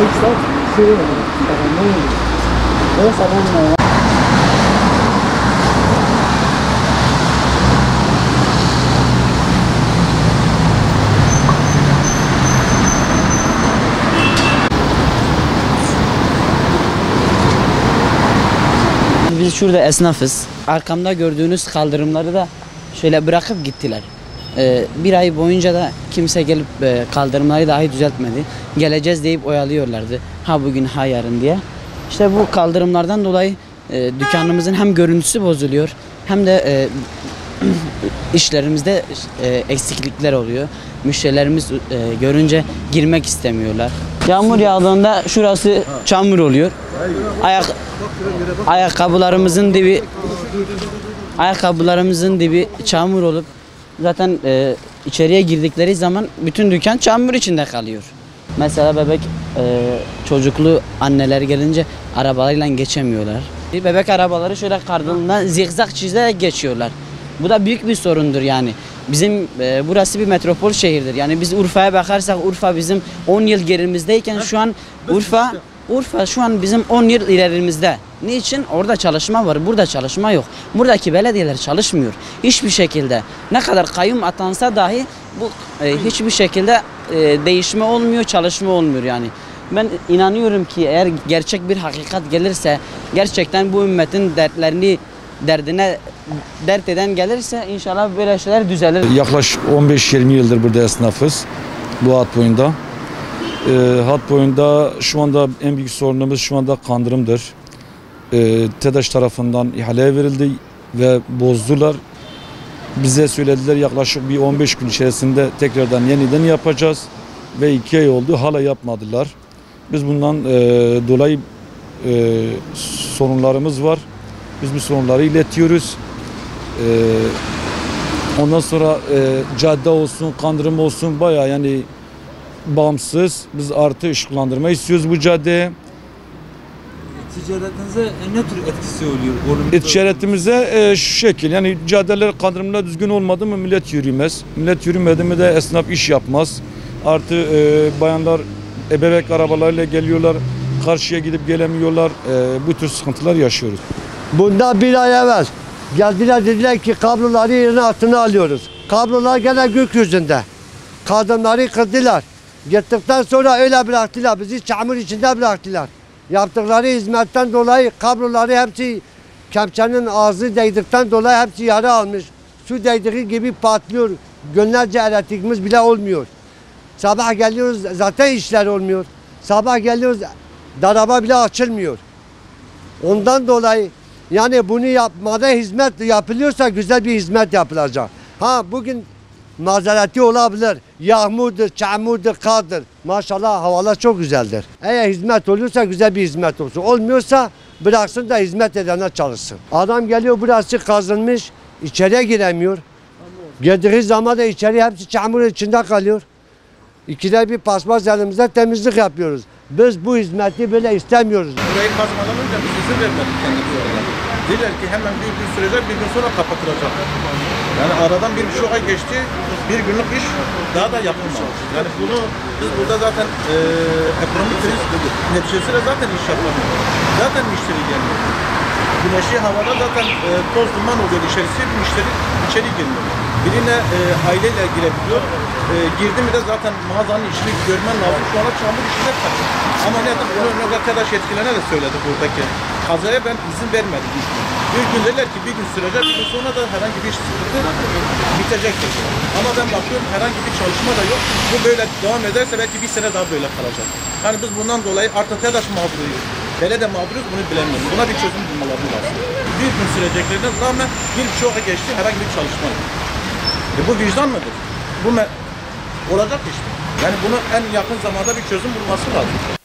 Ayıksak şey olur. Ne olur? O zaman biz şurada esnafız. Arkamda gördüğünüz kaldırımları da şöyle bırakıp gittiler. Bir ay boyunca da kimse gelip kaldırımları dahi düzeltmedi. Geleceğiz deyip oyalıyorlardı. Ha bugün ha yarın diye. İşte bu kaldırımlardan dolayı dükkanımızın hem görüntüsü bozuluyor hem de işlerimizde eksiklikler oluyor. Müşterilerimiz görünce girmek istemiyorlar. Yağmur yağdığında şurası çamur oluyor. Ayakkabılarımızın dibi çamur olup zaten içeriye girdikleri zaman bütün dükkan çamur içinde kalıyor. Mesela bebek çocuklu anneler gelince arabalarıyla geçemiyorlar. Bebek arabaları şöyle kardından zigzag çizerek geçiyorlar. Bu da büyük bir sorundur yani. Bizim burası bir metropol şehirdir. Yani biz Urfa'ya bakarsak Urfa bizim 10 yıl gerimizdeyken şu an Urfa şu an bizim 10 yıl ilerimizde. Niçin? Orada çalışma var, burada çalışma yok. Buradaki belediyeler çalışmıyor. Hiçbir şekilde. Ne kadar kayyum atansa dahi bu hiçbir şekilde değişme olmuyor, çalışma olmuyor yani. Ben inanıyorum ki eğer gerçek bir hakikat gelirse, gerçekten bu ümmetin derdine dert eden gelirse inşallah böyle şeyler düzelir. Yaklaşık 15-20 yıldır burada esnafız bu hat boyunda. Hat boyunda şu anda en büyük sorunumuz şu anda kandırımdır. TEDAŞ tarafından ihaleye verildi ve bozdular. Bize söylediler yaklaşık bir 15 gün içerisinde tekrardan yeniden yapacağız ve 2 ay oldu hala yapmadılar. Biz bundan dolayı sorunlarımız var. Biz bu sorunları iletiyoruz. Ondan sonra cadde olsun, kandırım olsun bayağı yani bağımsız. Biz artı ışıklandırma istiyoruz bu caddeye. Ticaretinize ne tür etkisi oluyor? Ticaretimize şu şekil yani caddeler kandırımlar düzgün olmadı mı millet yürümez. Millet yürümedi mi de esnaf iş yapmaz. Artı bayanlar bebek arabalarıyla geliyorlar. Karşıya gidip gelemiyorlar. Bu tür sıkıntılar yaşıyoruz. Bundan bir ay evvel geldiler dediler ki kabloları yerin altına alıyoruz. Kablolar gene gökyüzünde. Kadınları kırdılar. Gittikten sonra öyle bıraktılar. Bizi çamur içinde bıraktılar. Yaptıkları hizmetten dolayı kabloları hepsi kepçenin ağzı değdikten dolayı hepsi yara almış. Su değdiği gibi patlıyor. Günlerce elektriğimiz bile olmuyor. Sabah geliyoruz zaten işler olmuyor. Sabah geliyoruz daraba bile açılmıyor. Ondan dolayı yani bunu yapmada hizmet yapılıyorsa güzel bir hizmet yapılacak. Ha bugün mazereti olabilir. Yağmurdur, çamurdur, kardır. Maşallah havalar çok güzeldir. Eğer hizmet oluyorsa güzel bir hizmet olsun. Olmuyorsa bıraksın da hizmet edene çalışsın. Adam geliyor burası kazınmış, içeriye giremiyor. Girdiği zaman da içeri hepsi çamur içinde kalıyor. İkide bir paspas elimizde temizlik yapıyoruz. Biz bu hizmeti böyle istemiyoruz. Burayı kazmadan önce biz izin vermedik kendisi olarak. Dediler ki hemen bir gün sürecek, bir gün sonra kapatılacak. Yani aradan 1,5 ay geçti, bir günlük iş daha da yapılmadı. Yani bunu biz burada zaten ekonomik kriz neticesiyle zaten iş yapamıyoruz. Zaten müşteri gelmiyor. Güneşli havada zaten toz duman oluyor içerisi, müşteri içeri girmiyor. Birine aileyle girebiliyor. Girdi mi de zaten mağazanın içini görmen lazım. Şu anda çamur içinde kalıyor. Ama ne yapayım? Bunu Ömür arkadaş yetkilene de söyledi buradaki. Kazaya ben izin vermedim. Bir gün dediler ki bir gün sürecek, bir gün sonra da herhangi bir sıkıntı bitecektir. Ama ben bakıyorum herhangi bir çalışma da yok. Bu böyle devam ederse belki bir sene daha böyle kalacak. Yani biz bundan dolayı artık TEDAŞ mağduruyuz. Belediye mağduruyuz, bunu bilemiyoruz. Buna bir çözüm bulmaları lazım. Bir gün süreceklerine rağmen 1,5 ay geçti, herhangi bir çalışma yok. Bu vicdan mıdır? Bu olacak iş mi? Yani bunu en yakın zamanda bir çözüm bulması lazım.